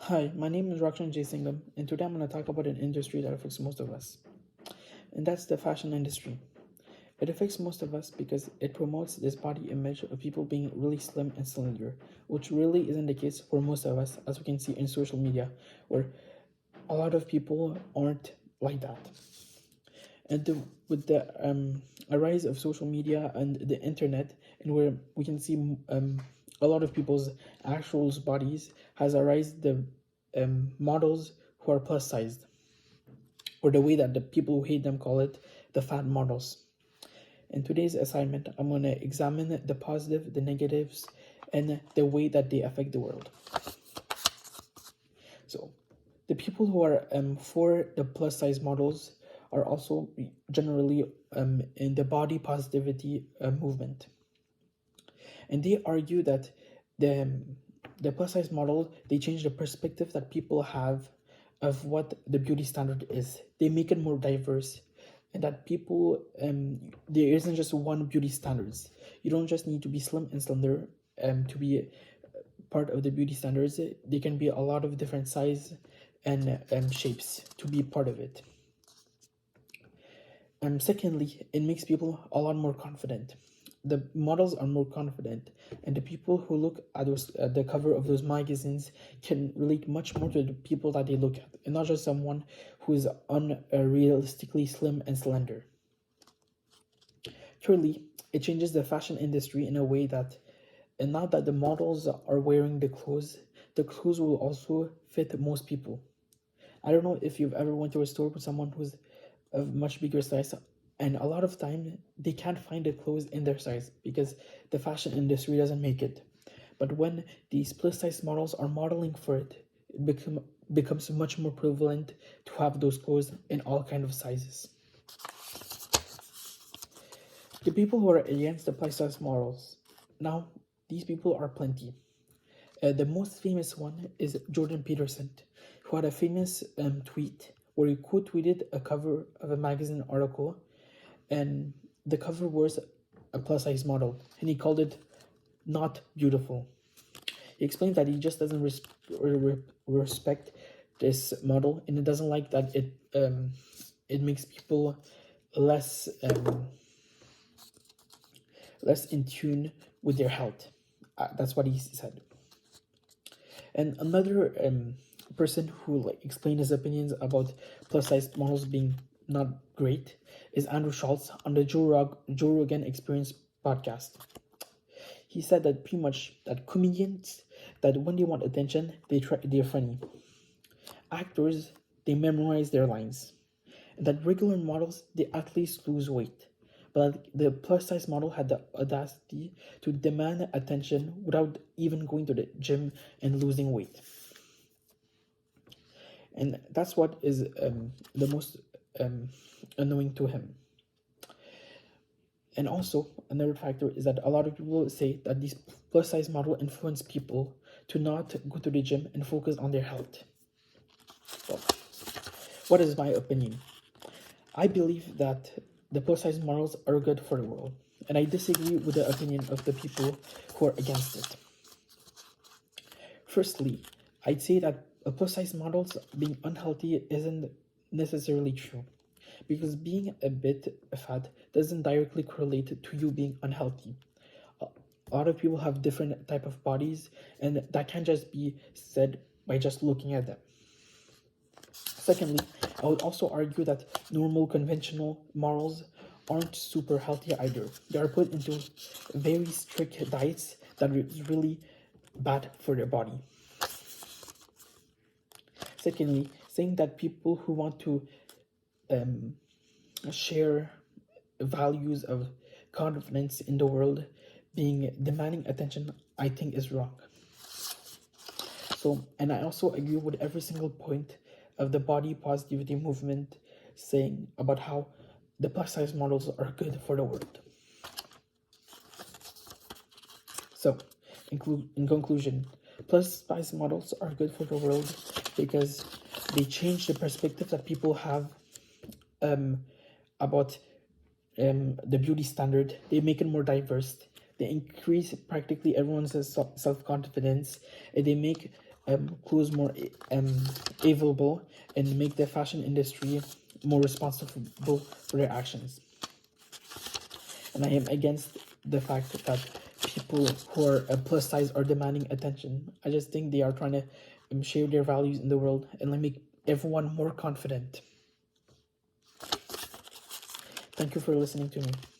Hi, my name is Rakshan J. Singham, and today I'm going to talk about an industry that affects most of us, and that's the fashion industry. It affects most of us because it promotes this body image of people being really slim and slender, which really isn't the case for most of us, as we can see in social media, where a lot of people aren't like that. And with the a rise of social media and the internet, and where we can see a lot of people's actual bodies, has arisen the models who are plus sized, or the way that the people who hate them call it, the fat models. In today's assignment, I'm going to examine the positive, the negatives, and the way that they affect the world. So, the people who are for the plus size models are also generally in the body positivity movement, and they argue that the plus size model, they change the perspective that people have of what the beauty standard is. They make it more diverse, and that people there isn't just one beauty standards. You don't just need to be slim and slender to be part of the beauty standards. They can be a lot of different size and shapes to be part of it. Secondly, it makes people a lot more confident. The models are more confident, and the people who look at the cover of those magazines can relate much more to the people that they look at, and not just someone who is unrealistically slim and slender. Thirdly, it changes the fashion industry in a way that, and now that the models are wearing the clothes will also fit most people. I don't know if you've ever went to a store with someone who's of much bigger size, and a lot of time they can't find the clothes in their size because the fashion industry doesn't make it. But when these plus size models are modeling for it, becomes much more prevalent to have those clothes in all kind of sizes. The people who are against the plus size models, now these people are plenty. The most famous one is Jordan Peterson, who had a famous tweet where he quote tweeted a cover of a magazine article, and the cover was a plus size model, and he called it not beautiful. He explained that he just doesn't respect this model, and it doesn't like that it makes people less less in tune with their health. That's what he said. And another person who explained his opinions about plus size models being not great is Andrew Schultz on the Joe Rogan Experience podcast. He said that pretty much that comedians, that when they want attention, they're funny. Actors, they memorize their lines. And that regular models, they at least lose weight. But the plus size model had the audacity to demand attention without even going to the gym and losing weight. And that's what is the most annoying to him. And also, another factor is that a lot of people say that these plus size model influence people to not go to the gym and focus on their health. Well, what is my opinion? I believe that the plus size models are good for the world, and I disagree with the opinion of the people who are against it. Firstly, I'd say that plus size models being unhealthy isn't necessarily true, because being a bit fat doesn't directly correlate to you being unhealthy. A lot of people have different type of bodies, and that can't just be said by just looking at them. Secondly, I would also argue that normal conventional models aren't super healthy either. They are put into very strict diets that is really bad for their body. Secondly, saying that people who want to share values of confidence in the world being demanding attention, I think is wrong. So, and I also agree with every single point of the body positivity movement saying about how the plus size models are good for the world. So, in conclusion, plus size models are good for the world because they change the perspective that people have about the beauty standard. They make it more diverse. They increase practically everyone's self confidence. They make clothes more available and make the fashion industry more responsible for their actions. And I am against the fact that people who are plus size are demanding attention. I just think they are trying to share their values in the world and make everyone more confident. Thank you for listening to me.